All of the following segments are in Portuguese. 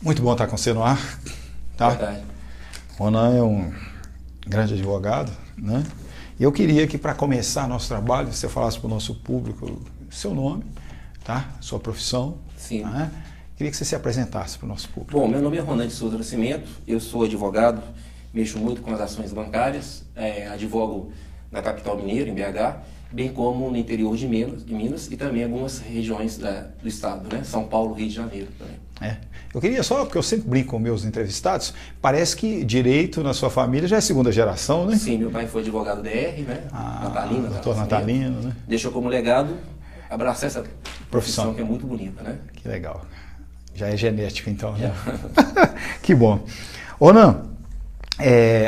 Muito bom estar com você no ar. Tá? Verdade. Ronan é um grande advogado, né? E eu queria que, para começar nosso trabalho, você falasse para o nosso público seu nome, tá? Sua profissão. Sim. Né? Queria que você se apresentasse para o nosso público. Bom, meu nome é Ronan de Souza Nascimento, eu sou advogado, mexo muito com as ações bancárias, advogo na capital mineira, em BH, bem como no interior de Minas e também algumas regiões do estado, né? São Paulo, Rio de Janeiro também. Eu queria só, porque eu sempre brinco com meus entrevistados, parece que direito na sua família já é segunda geração, né? Sim, meu pai foi advogado DR, né? Natalino. Doutor Natalino, né? Deixou como legado abraçar essa profissão que é muito bonita, né? Que legal. Já é genético, então, né? Que bom. Ronan,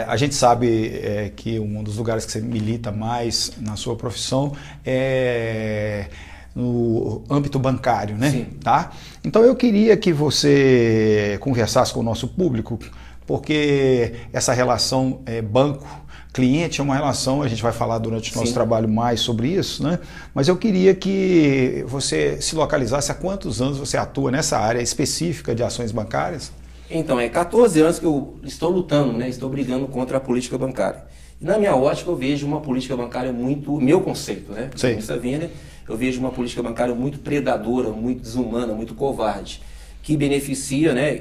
a gente sabe que um dos lugares que você milita mais na sua profissão é no âmbito bancário, né? Sim. Tá? Então eu queria que você conversasse com o nosso público, porque essa relação banco-cliente é uma relação, a gente vai falar durante o nosso trabalho mais sobre isso, né? Mas eu queria que você se localizasse há quantos anos você atua nessa área específica de ações bancárias? Então, 14 anos que eu estou lutando, né? Estou brigando contra a política bancária. E na minha ótica eu vejo uma política bancária muito, meu conceito, né? Sim. Eu vejo uma política bancária muito predadora, muito desumana, muito covarde, que beneficia, né?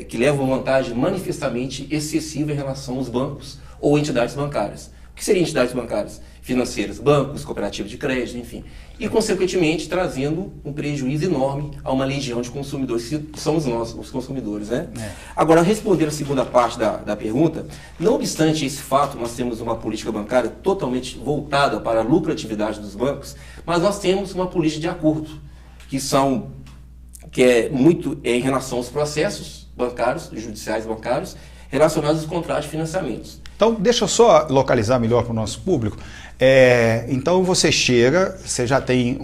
Que leva uma vantagem manifestamente excessiva em relação aos bancos ou entidades bancárias. O que seriam entidades bancárias? Financeiras, bancos, cooperativas de crédito, enfim. E, consequentemente, trazendo um prejuízo enorme a uma legião de consumidores, que somos nós, os consumidores, né? Agora, respondendo a segunda parte da pergunta, não obstante esse fato, nós temos uma política bancária totalmente voltada para a lucratividade dos bancos, mas nós temos uma política de acordo, que é muito em relação aos processos bancários, judiciais bancários, relacionados aos contratos de financiamentos. Então, deixa eu só localizar melhor para o nosso público. Então, você chega, você já tem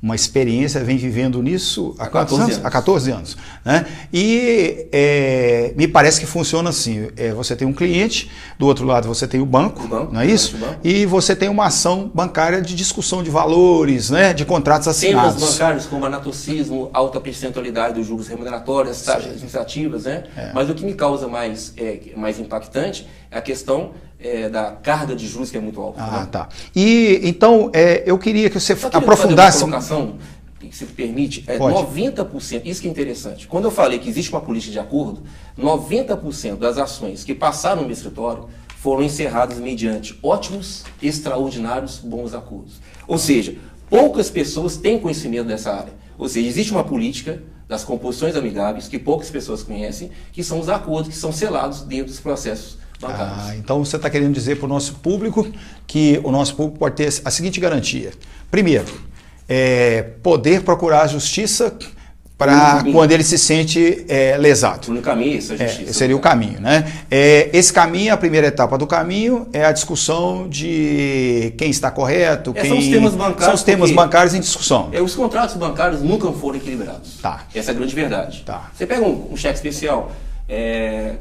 uma experiência, vem vivendo nisso há quantos anos? Há 14 anos. Né? E me parece que funciona assim. Você tem um cliente, do outro lado você tem o banco, não é isso? E você tem uma ação bancária de discussão de valores, né? De contratos assinados. Temas bancários como anatocismo, alta percentualidade dos juros remuneratórios, taxas administrativas, né? Mas o que me causa mais impactante é a questão da carga de juros, que é muito alta. Ah, tá. E então eu queria que você aprofundasse. Fazer uma colocação, se permite, 90%, isso que é interessante. Quando eu falei que existe uma política de acordo, 90% das ações que passaram no meu escritório foram encerradas mediante ótimos, extraordinários, bons acordos. Ou seja, poucas pessoas têm conhecimento dessa área. Ou seja, existe uma política das composições amigáveis que poucas pessoas conhecem, que são os acordos que são selados dentro dos processos bancários. Então você está querendo dizer para o nosso público que o nosso público pode ter a seguinte garantia. Primeiro, poder procurar a justiça para quando ele se sente lesado. No caminho, essa justiça. Seria o caminho, né? Esse caminho, a primeira etapa do caminho é a discussão de quem está correto, são os temas bancários. São os temas bancários em discussão. Os contratos bancários nunca foram equilibrados. Tá. Essa é a grande verdade. Tá. Você pega um cheque especial.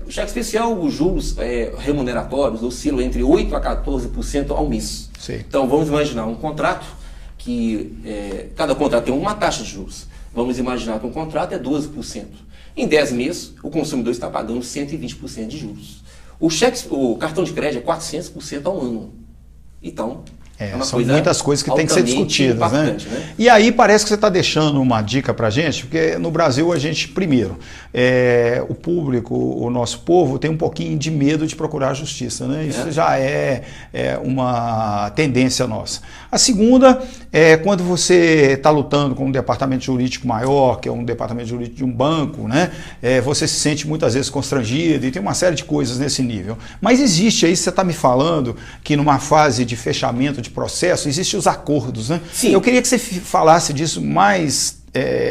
O cheque especial, os juros remuneratórios oscilam entre 8% a 14% ao mês. Sim. Então vamos imaginar um contrato que cada contrato tem uma taxa de juros. Vamos imaginar que um contrato é 12%. Em 10 meses, o consumidor está pagando 120% de juros. O cartão de crédito é 400% ao ano. Então, são muitas coisas que têm que ser discutidas, né? E aí parece que você está deixando uma dica para a gente, porque no Brasil a gente, primeiro, o público, o nosso povo tem um pouquinho de medo de procurar a justiça, né? Isso já é uma tendência nossa. A segunda é quando você está lutando com um departamento jurídico maior, que é um departamento jurídico de um banco, né? Você se sente muitas vezes constrangido e tem uma série de coisas nesse nível. Mas existe aí, você está me falando que numa fase de fechamento de processo, existem os acordos, né? Sim. Eu queria que você falasse disso mais,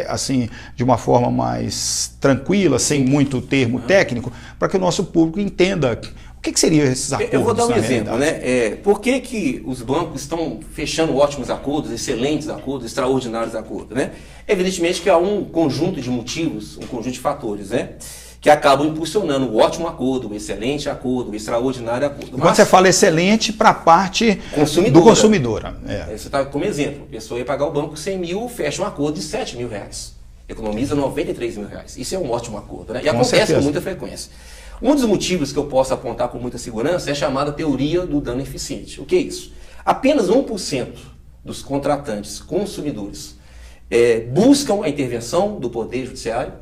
assim, de uma forma mais tranquila, sem muito termo técnico, para que o nosso público entenda o que seriam esses acordos. Eu vou dar um exemplo, né? Por que os bancos estão fechando ótimos acordos, excelentes acordos, extraordinários acordos, né? Evidentemente que há um conjunto de motivos, um conjunto de fatores, né? Que acabam impulsionando o ótimo acordo, o excelente acordo, o extraordinário acordo. Quando você fala excelente, para a parte do consumidor. Você está como exemplo, a pessoa ia pagar o banco 100 mil, fecha um acordo de 7 mil reais. economiza R$93 mil. Isso é um ótimo acordo, né? E acontece com muita frequência. Um dos motivos que eu posso apontar com muita segurança é a chamada teoria do dano eficiente. O que é isso? Apenas 1% dos contratantes consumidores buscam a intervenção do Poder Judiciário,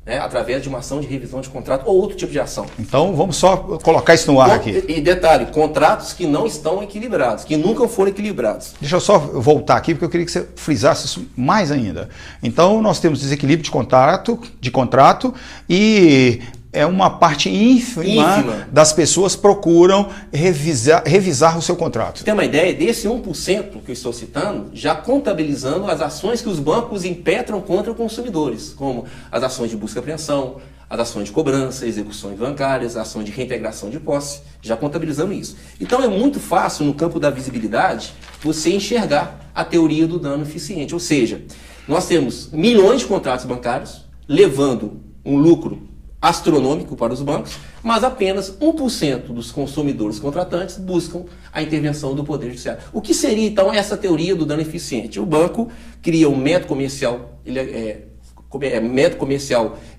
né, através de uma ação de revisão de contrato ou outro tipo de ação. Então vamos só colocar isso no ar aqui. E detalhe, contratos que não estão equilibrados, que nunca foram equilibrados. Deixa eu só voltar aqui, porque eu queria que você frisasse isso mais ainda. Então nós temos desequilíbrio de contrato e é uma parte ínfima das pessoas procuram revisar o seu contrato. Você tem uma ideia desse 1% que eu estou citando, já contabilizando as ações que os bancos impetram contra consumidores, como as ações de busca e apreensão, as ações de cobrança, execuções bancárias, ações de reintegração de posse, já contabilizando isso. Então é muito fácil, no campo da visibilidade, você enxergar a teoria do dano eficiente. Ou seja, nós temos milhões de contratos bancários levando um lucro astronômico para os bancos, mas apenas 1% dos consumidores contratantes buscam a intervenção do Poder Judiciário. O que seria, então, essa teoria do dano eficiente? O banco cria um método comercial,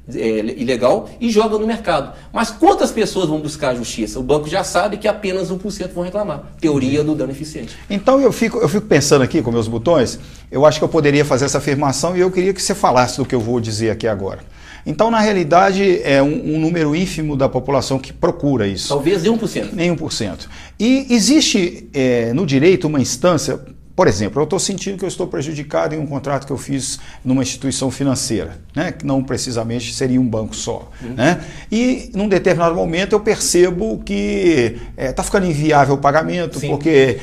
ilegal e joga no mercado. Mas quantas pessoas vão buscar a justiça? O banco já sabe que apenas 1% vão reclamar. Teoria do dano eficiente. Então eu fico pensando aqui com meus botões, eu acho que eu poderia fazer essa afirmação e eu queria que você falasse do que eu vou dizer aqui agora. Então, na realidade, é um número ínfimo da população que procura isso. Talvez nem 1%. Nem 1%. E existe no direito uma instância, por exemplo, eu estou sentindo que eu estou prejudicado em um contrato que eu fiz numa instituição financeira, né? Que não precisamente seria um banco só. Né? E, num determinado momento, eu percebo que está ficando inviável o pagamento, sim, porque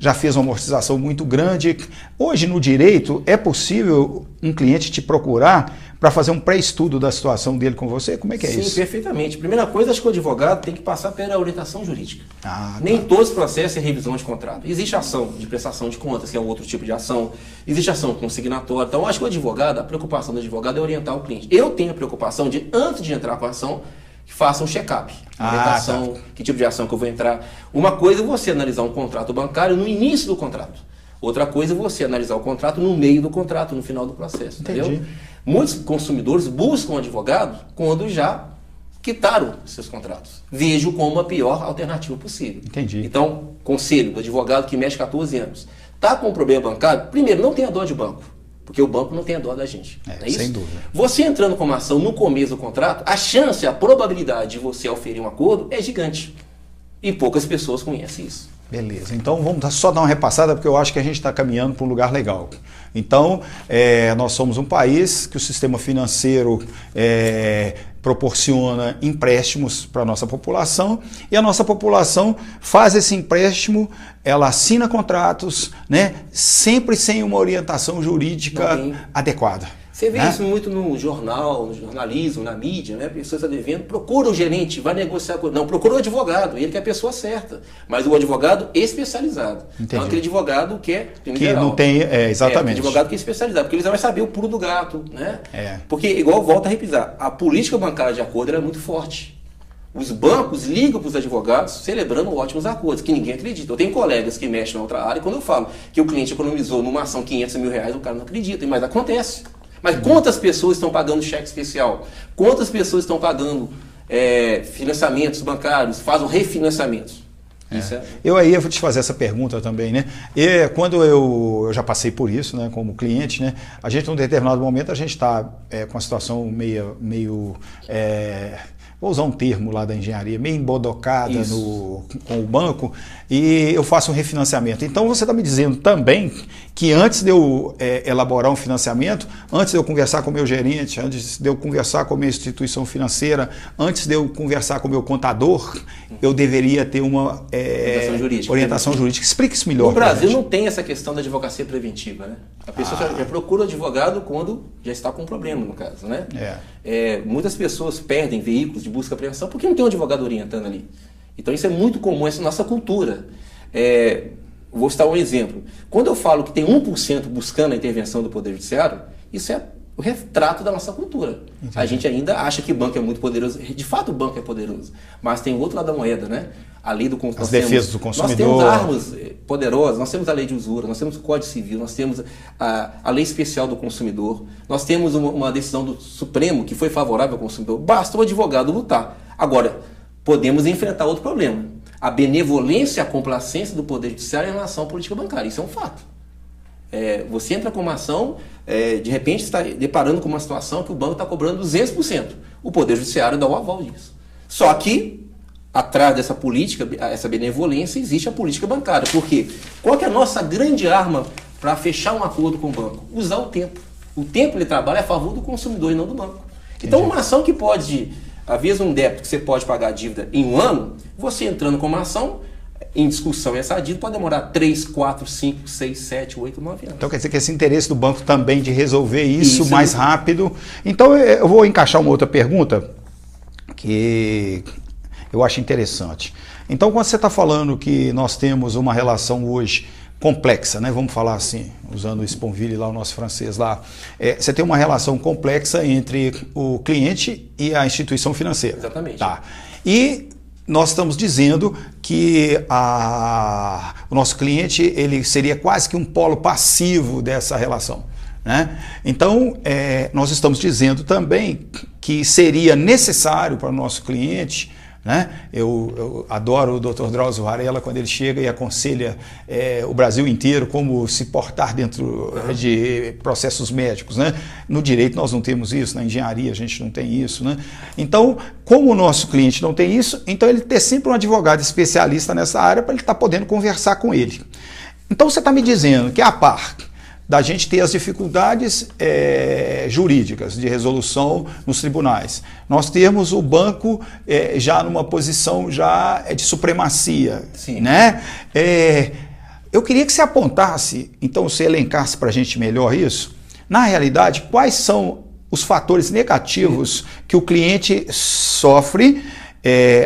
já fez uma amortização muito grande. Hoje, no direito, é possível um cliente te procurar para fazer um pré-estudo da situação dele com você? Como é que é isso? Sim, perfeitamente. Primeira coisa, acho que o advogado tem que passar pela orientação jurídica. Nem todos os processos é revisão de contrato. Existe ação de prestação de contas, que é um outro tipo de ação. Existe ação consignatória. Então, acho que o advogado, a preocupação do advogado é orientar o cliente. Eu tenho a preocupação de, antes de entrar com a ação, que faça um check-up. Orientação, que tipo de ação que eu vou entrar. Uma coisa é você analisar um contrato bancário no início do contrato. Outra coisa é você analisar o contrato no meio do contrato, no final do processo. Entendi. Entendeu? Muitos consumidores buscam advogado quando já quitaram seus contratos. Vejo como a pior alternativa possível. Entendi. Então, conselho do advogado que mexe 14 anos. Está com um problema bancário? Primeiro, não tenha dó de banco. Porque o banco não tem a dó da gente. Não é isso? Sem dúvida. Você entrando com uma ação no começo do contrato, a chance, a probabilidade de você oferir um acordo é gigante. E poucas pessoas conhecem isso. Beleza, então vamos só dar uma repassada, porque eu acho que a gente está caminhando para um lugar legal. Então, nós somos um país que o sistema financeiro proporciona empréstimos para a nossa população, e a nossa população faz esse empréstimo, ela assina contratos, né, sempre sem uma orientação jurídica adequada. Você vê isso muito no jornal, no jornalismo, na mídia, né? A pessoa está devendo, procura o gerente, vai negociar com... Não, procura o advogado, ele que é a pessoa certa. Mas o advogado especializado. Entendi. Não aquele advogado que não tem, exatamente. Advogado que é especializado, porque ele já vai saber o pulo do gato, né? Porque, igual, volta a repisar, a política bancária de acordo era muito forte. Os bancos ligam para os advogados celebrando ótimos acordos, que ninguém acredita. Eu tenho colegas que mexem na outra área e quando eu falo que o cliente economizou numa ação R$500 mil, o cara não acredita, mas acontece. Mas quantas pessoas estão pagando cheque especial? Quantas pessoas estão pagando financiamentos bancários, fazem refinanciamentos? Eu aí vou te fazer essa pergunta também, né? E quando eu já passei por isso, né, como cliente, né? A gente, num determinado momento, a gente está com a situação meio vou usar um termo lá da engenharia, meio embodocada com o banco, e eu faço um refinanciamento. Então você está me dizendo também que antes de eu elaborar um financiamento, antes de eu conversar com o meu gerente, antes de eu conversar com a minha instituição financeira, antes de eu conversar com o meu contador, eu deveria ter uma orientação jurídica. Explica isso melhor. No Brasil não tem essa questão da advocacia preventiva, né? A pessoa já procura o advogado quando já está com um problema, no caso, né? Muitas pessoas perdem veículos de busca e apreensão porque não tem um advogado orientando ali. Então isso é muito comum, essa é a nossa cultura. Vou citar um exemplo. Quando eu falo que tem 1% buscando a intervenção do Poder Judiciário, isso é o retrato da nossa cultura. Entendi. A gente ainda acha que o banco é muito poderoso. De fato, o banco é poderoso. Mas tem o outro lado da moeda, né? A lei do consumidor. As defesas do consumidor. Nós temos armas poderosas. Nós temos a lei de usura, nós temos o Código Civil, nós temos a lei especial do consumidor, nós temos uma decisão do Supremo que foi favorável ao consumidor. Basta o advogado lutar. Agora, podemos enfrentar outro problema. A benevolência e a complacência do Poder Judiciário em relação à política bancária. Isso é um fato. Você entra com uma ação, de repente está deparando com uma situação que o banco está cobrando 200%. O Poder Judiciário dá o aval disso. Só que, atrás dessa política, essa benevolência, existe a política bancária. Por quê? Qual que é a nossa grande arma para fechar um acordo com o banco? Usar o tempo. O tempo ele trabalha a favor do consumidor e não do banco. Então, uma ação que pode, às vezes um débito que você pode pagar a dívida em um ano, você entrando com uma ação em discussão essa dívida pode demorar 3, 4, 5, 6, 7, 8, 9 anos. Então quer dizer que esse interesse do banco também de resolver isso mais rápido. Então eu vou encaixar uma outra pergunta que eu acho interessante. Então quando você está falando que nós temos uma relação hoje complexa, né? Vamos falar assim, usando o Sponville lá, o nosso francês lá, você tem uma relação complexa entre o cliente e a instituição financeira. Exatamente. Tá. E nós estamos dizendo que o nosso cliente ele seria quase que um polo passivo dessa relação, né? Então, nós estamos dizendo também que seria necessário para o nosso cliente, né? Eu adoro o Dr. Drauzio Varela quando ele chega e aconselha o Brasil inteiro como se portar dentro de processos médicos, né? No direito nós não temos isso, na engenharia a gente não tem isso, né? Então, como o nosso cliente não tem isso, então ele ter sempre um advogado especialista nessa área para ele estar podendo conversar com ele. Então você está me dizendo que a par da gente ter as dificuldades jurídicas de resolução nos tribunais, nós temos o banco já numa posição já de supremacia. Sim. Né? Eu queria que você apontasse, então você elencasse para a gente melhor isso, na realidade, quais são os fatores negativos que o cliente sofre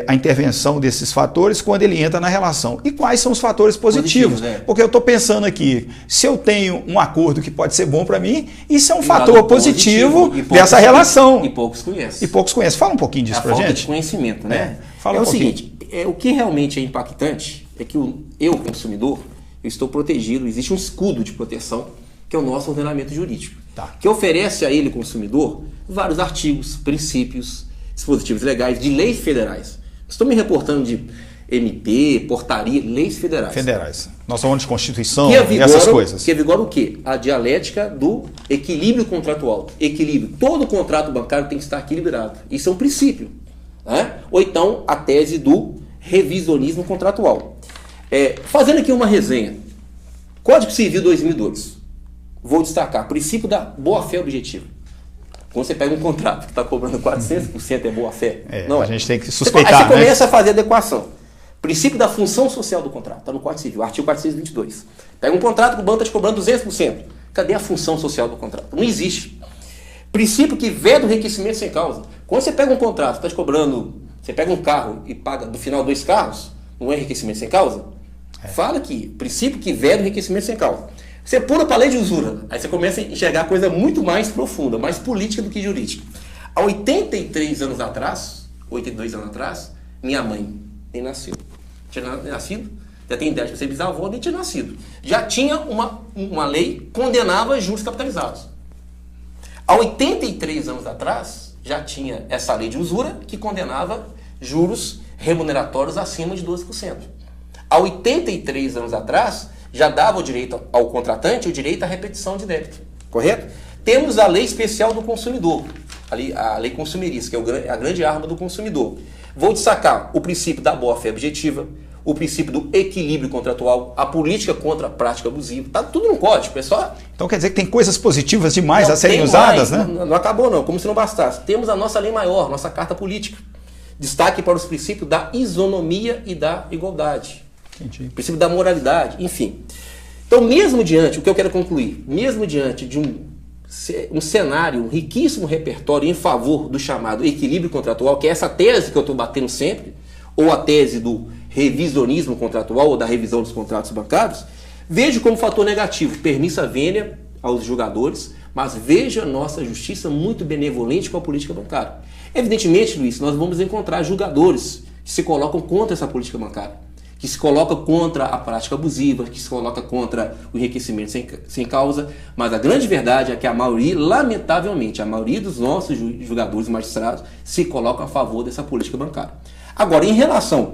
a intervenção desses fatores quando ele entra na relação. E quais são os fatores positivos? Né? Porque eu estou pensando aqui, se eu tenho um acordo que pode ser bom para mim, isso é um fator positivo dessa relação. E poucos conhecem. Fala um pouquinho disso para a gente. Falta de conhecimento, né? Fala o seguinte, o que realmente é impactante é que eu, consumidor, eu estou protegido, existe um escudo de proteção, que é o nosso ordenamento jurídico, que oferece a ele, consumidor, vários artigos, princípios, dispositivos legais de leis federais. Estou me reportando de MP, portaria, leis federais. Nós falamos de Constituição e essas coisas. Que vigora o quê? A dialética do equilíbrio contratual. Equilíbrio. Todo contrato bancário tem que estar equilibrado. Isso é um princípio. Né? Ou então a tese do revisionismo contratual. Fazendo aqui uma resenha. Código Civil 2002. Vou destacar. Princípio da boa-fé objetiva. Quando você pega um contrato que está cobrando 400% é boa-fé. Não, a gente tem que suspeitar. Aí você começa a fazer adequação. Princípio da função social do contrato. Está no Código Civil, artigo 422. Pega um contrato que o banco está te cobrando 200%. Cadê a função social do contrato? Não existe. Princípio que veda o enriquecimento sem causa. Quando você pega um contrato, está te cobrando, você pega um carro e paga no final 2 carros, não é enriquecimento sem causa? Fala aqui, princípio que veda o enriquecimento sem causa. Você pula para a lei de usura, aí você começa a enxergar coisa muito mais profunda, mais política do que jurídica. Há 83 anos atrás, 82 anos atrás, minha mãe nem nasceu. Tinha nascido, já tem ideia de ser bisavó, nem tinha nascido. Já tinha uma lei que condenava juros capitalizados. Há 83 anos atrás, já tinha essa lei de usura que condenava juros remuneratórios acima de 12%. Há 83 anos atrás, já dava o direito ao contratante o direito à repetição de débito. Correto? Temos a lei especial do consumidor, a lei consumerista, que é a grande arma do consumidor. Vou destacar o princípio da boa-fé objetiva, o princípio do equilíbrio contratual, a política contra a prática abusiva. Está tudo no código, pessoal. Então quer dizer que tem coisas positivas demais a serem usadas, né? Não acabou não, como se não bastasse. Temos a nossa lei maior, nossa carta política. Destaque para os princípios da isonomia e da igualdade. Entendi. O princípio da moralidade, enfim. Então, mesmo diante, o que eu quero concluir, mesmo diante de um cenário, um riquíssimo repertório em favor do chamado equilíbrio contratual, que é essa tese que eu estou batendo sempre, ou a tese do revisionismo contratual, ou da revisão dos contratos bancários, vejo como fator negativo, permissa vênia aos julgadores, mas vejo a nossa justiça muito benevolente com a política bancária. Evidentemente, Luiz, nós vamos encontrar julgadores que se colocam contra essa política bancária, que se coloca contra a prática abusiva, que se coloca contra o enriquecimento sem causa, mas a grande verdade é que a maioria, lamentavelmente, a maioria dos nossos julgadores e magistrados se colocam a favor dessa política bancária. Agora, em relação,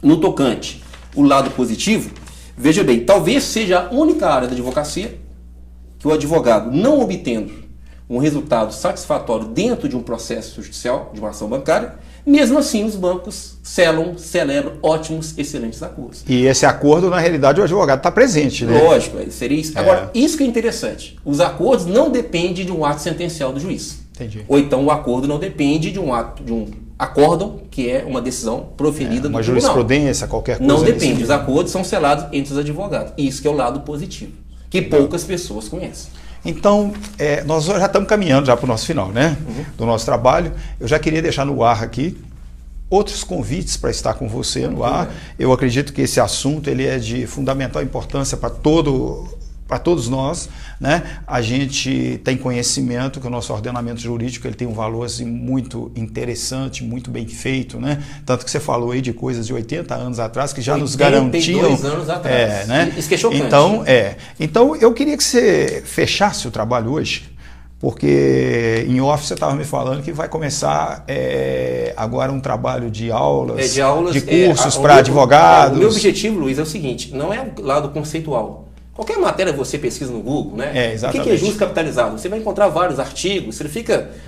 no tocante, o lado positivo, veja bem, talvez seja a única área da advocacia que o advogado, não obtendo um resultado satisfatório dentro de um processo judicial, de uma ação bancária, mesmo assim os bancos celebram ótimos, excelentes acordos. E esse acordo, na realidade, o advogado está presente, né? Lógico, seria isso. Agora, isso que é interessante, os acordos não dependem de um ato sentencial do juiz. Entendi. Ou então o acordo não depende de um acórdão, que é uma decisão proferida do tribunal. Uma jurisprudência, qualquer coisa. Não depende, os acordos são selados entre os advogados. Isso que é o lado positivo, que poucas pessoas conhecem. Então, nós já estamos caminhando já para o nosso final, né? Do nosso trabalho. Eu já queria deixar no ar aqui outros convites para estar com você no ar. Eu acredito que esse assunto ele é de fundamental importância para todos nós, né? A gente tem conhecimento que o nosso ordenamento jurídico ele tem um valor assim, muito interessante, muito bem feito, né? Tanto que você falou aí de coisas de 80 anos atrás que já nos garantiam... 82 anos atrás. Né? Isso que é chocante. Então, eu queria que você fechasse o trabalho hoje, porque em off você estava me falando que vai começar agora um trabalho de aulas, de cursos para advogados. O meu objetivo, Luiz, é o seguinte, não é o lado conceitual. Qualquer matéria você pesquisa no Google, né? Exatamente. O que é juros capitalizados? Você vai encontrar vários artigos,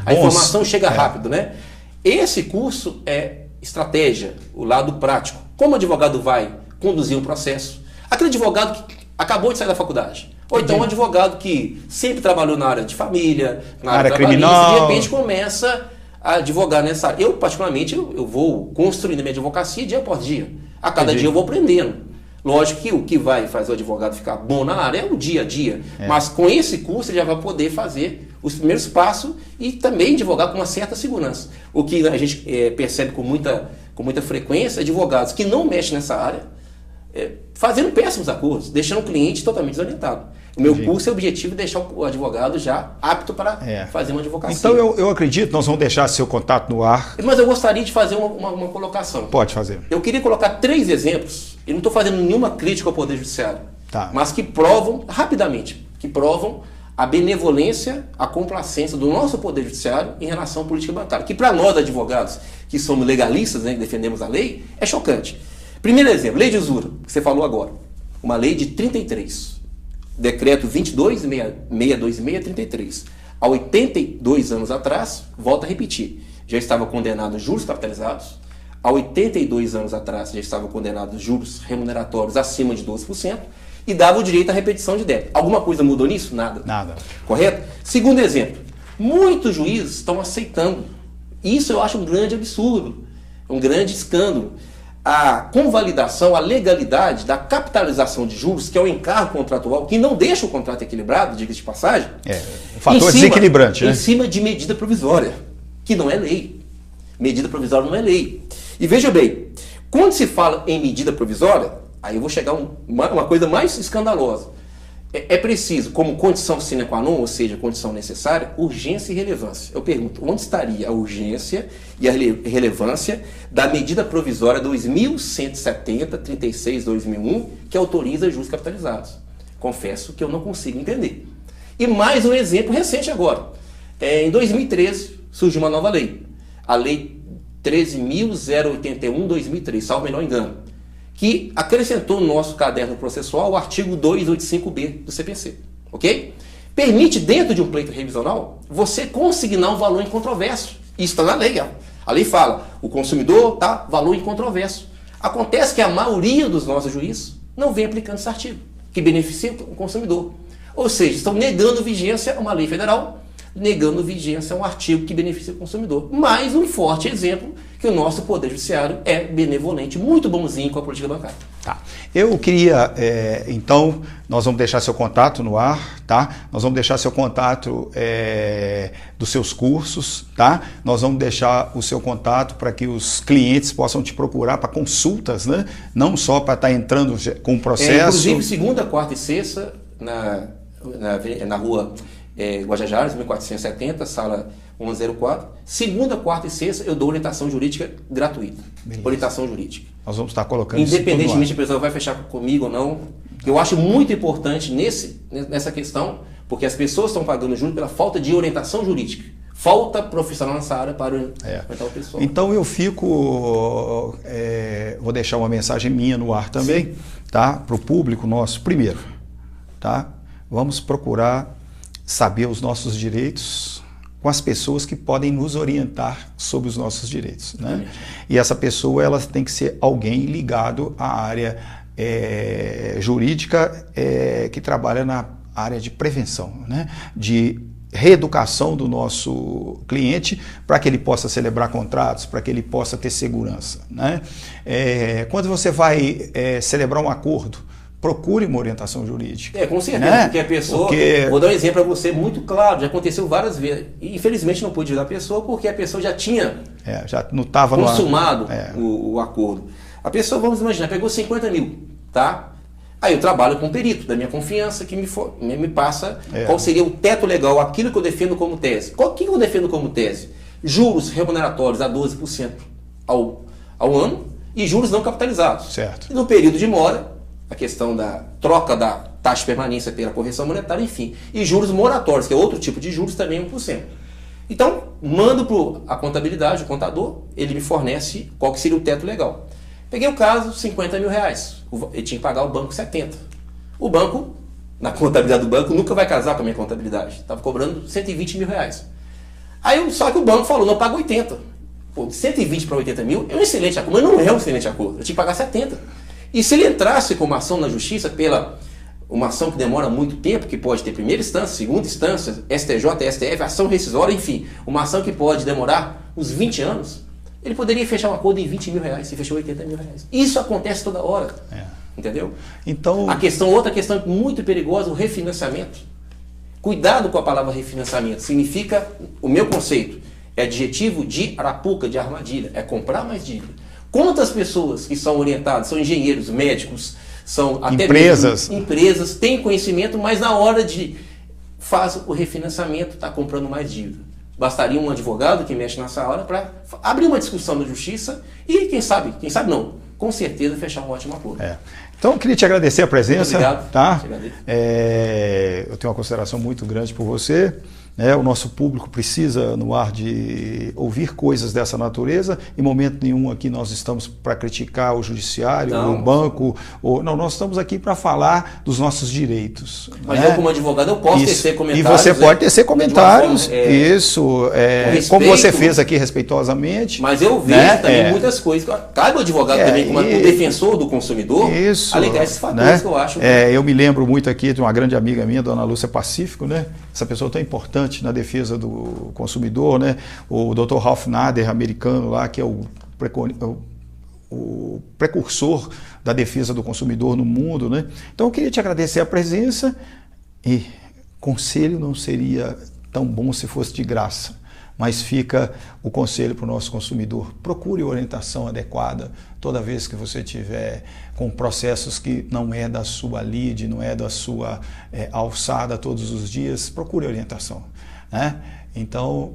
a informação chega rápido, né? Esse curso é estratégia, o lado prático. Como o advogado vai conduzir um processo? Aquele advogado que acabou de sair da faculdade. Ou então um advogado que sempre trabalhou na área de família, na área criminal, de repente começa a advogar nessa área. Eu, particularmente, eu vou construindo a minha advocacia dia após dia. A cada dia eu vou aprendendo. Lógico que o que vai fazer o advogado ficar bom na área é o dia a dia. Mas com esse curso ele já vai poder fazer os primeiros passos e também advogar com uma certa segurança. O que a gente percebe com muita frequência, advogados que não mexem nessa área, fazendo péssimos acordos, deixando o cliente totalmente desorientado. O meu curso é o objetivo de deixar o advogado já apto para fazer uma advocacia. Então eu acredito, nós vamos deixar seu contato no ar. Mas eu gostaria de fazer uma colocação. Pode fazer. Eu queria colocar 3 exemplos. Eu não estou fazendo nenhuma crítica ao Poder Judiciário, mas que provam, rapidamente, a benevolência, a complacência do nosso Poder Judiciário em relação à política bancária. Que para nós, advogados, que somos legalistas, né, que defendemos a lei, é chocante. Primeiro exemplo, lei de usura, que você falou agora. Uma lei de 33. Decreto 22.626-33. Há 82 anos atrás, volto a repetir, já estava condenado juros capitalizados. Há 82 anos atrás, já estava condenado juros remuneratórios acima de 12% e dava o direito à repetição de débito. Alguma coisa mudou nisso? Nada. Nada. Correto? Segundo exemplo, muitos juízes estão aceitando. Isso eu acho um grande absurdo, um grande escândalo. A convalidação, a legalidade da capitalização de juros, que é o encargo contratual, que não deixa o contrato equilibrado, diga-se de passagem. Um fator desequilibrante, né? Em cima de medida provisória, que não é lei. Medida provisória não é lei. E veja bem, quando se fala em medida provisória, aí eu vou chegar a uma coisa mais escandalosa. É preciso, como condição sine qua non, ou seja, condição necessária, urgência e relevância. Eu pergunto, onde estaria a urgência e a relevância da medida provisória 2170-36-2001, que autoriza juros capitalizados? Confesso que eu não consigo entender. E mais um exemplo recente agora. Em 2013, surgiu uma nova lei. A Lei 13.081-2003, salvo menor engano, que acrescentou no nosso caderno processual o artigo 285B do CPC, ok? Permite, dentro de um pleito revisional, você consignar um valor incontroverso. Isso está na lei, ó. A lei fala, o consumidor, valor incontroverso. Acontece que a maioria dos nossos juízes não vem aplicando esse artigo, que beneficia o consumidor. Ou seja, estão negando vigência a uma lei federal, negando vigência a um artigo que beneficia o consumidor. Mais um forte exemplo que o nosso Poder Judiciário é benevolente, muito bonzinho com a política bancária. Tá. Eu queria, então, nós vamos deixar seu contato no ar, tá? Nós vamos deixar seu contato dos seus cursos, tá? Nós vamos deixar o seu contato para que os clientes possam te procurar para consultas, né? Não só para estar entrando com o processo. Inclusive, segunda, quarta e sexta, na rua Guajajares, 1470, sala 1104. Segunda, quarta e sexta eu dou orientação jurídica gratuita. Beleza. Orientação jurídica. Nós vamos estar colocando independentemente se a pessoa vai fechar comigo ou não. Eu acho muito importante nessa questão, porque as pessoas estão pagando juros pela falta de orientação jurídica. Falta profissional nessa área para orientar o pessoal. Então eu fico, vou deixar uma mensagem minha no ar também, tá? Para o público nosso. Primeiro, tá? Vamos procurar saber os nossos direitos com as pessoas que podem nos orientar sobre os nossos direitos, né? E essa pessoa ela tem que ser alguém ligado à área jurídica que trabalha na área de prevenção, né? De reeducação do nosso cliente para que ele possa celebrar contratos, para que ele possa ter segurança, né? Quando você vai celebrar um acordo, procure uma orientação jurídica. Com certeza, né? Porque a pessoa... Vou dar um exemplo para você muito claro, já aconteceu várias vezes. E, infelizmente não pude ajudar a pessoa porque a pessoa já tinha já não estava consumado o acordo. A pessoa, vamos imaginar, pegou 50 mil, tá? Aí eu trabalho com um perito da minha confiança que me passa qual seria o teto legal, aquilo que eu defendo como tese. O que eu defendo como tese? Juros remuneratórios a 12% ao ano e juros não capitalizados. Certo. E no período de mora, a questão da troca da taxa de permanência pela correção monetária, enfim. E juros moratórios, que é outro tipo de juros, também 1%. Então, mando para a contabilidade, o contador, ele me fornece qual que seria o teto legal. Peguei o caso, 50 mil reais. Ele tinha que pagar o banco 70. O banco, na contabilidade do banco, nunca vai casar com a minha contabilidade. Estava cobrando 120 mil reais. Aí, só que o banco falou, não, paga 80. Pô, de 120 para 80 mil é um excelente acordo, mas não é um excelente acordo. Eu tinha que pagar 70. E se ele entrasse com uma ação na justiça uma ação que demora muito tempo, que pode ter primeira instância, segunda instância, STJ, STF, ação rescisória, enfim, uma ação que pode demorar uns 20 anos, ele poderia fechar um acordo em 20 mil reais e fechou 80 mil reais. Isso acontece toda hora. Entendeu? Então... Outra questão muito perigosa, o refinanciamento. Cuidado com a palavra refinanciamento. Significa, o meu conceito, é adjetivo de arapuca, de armadilha. É comprar mais dívida. Quantas pessoas que são orientadas, são engenheiros, médicos, são até empresas, têm conhecimento, mas na hora de faz o refinanciamento, está comprando mais dívida. Bastaria um advogado que mexe nessa hora para abrir uma discussão na justiça e quem sabe não, com certeza fechar um ótimo acordo. Então eu queria te agradecer a presença. Muito obrigado. Tá? Eu tenho uma consideração muito grande por você. O nosso público precisa no ar de ouvir coisas dessa natureza. Em momento nenhum aqui nós estamos para criticar o judiciário, o banco. Não, nós estamos aqui para falar dos nossos direitos. Mas eu, como advogado, eu posso tecer comentários. E você pode tecer comentários. Como você fez aqui respeitosamente. Mas eu vejo também muitas coisas. Cabe o advogado também, como o defensor do consumidor, alegar esses fatores que eu acho. Eu me lembro muito aqui de uma grande amiga minha, dona Lúcia Pacífico, né? Essa pessoa tão importante na defesa do consumidor, né? O Dr. Ralph Nader, americano lá, que é o precursor da defesa do consumidor no mundo, né? Então eu queria te agradecer a presença e conselho não seria tão bom se fosse de graça, mas fica o conselho para o nosso consumidor. Procure orientação adequada toda vez que você tiver com processos que não é da sua lide, não é da sua alçada todos os dias, procure orientação, né? Então,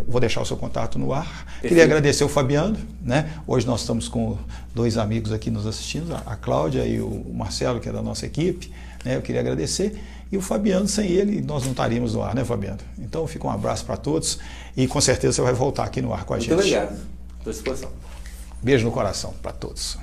vou deixar o seu contato no ar. Perfeito. Queria agradecer o Fabiano, né? Hoje nós estamos com dois amigos aqui nos assistindo, a Cláudia e o Marcelo, que é da nossa equipe, né? Eu queria agradecer. E o Fabiano, sem ele, nós não estaríamos no ar, né, Fabiano? Então, fica um abraço para todos e com certeza você vai voltar aqui no ar com a gente. Muito obrigado. Estou à disposição. Beijo no coração para todos.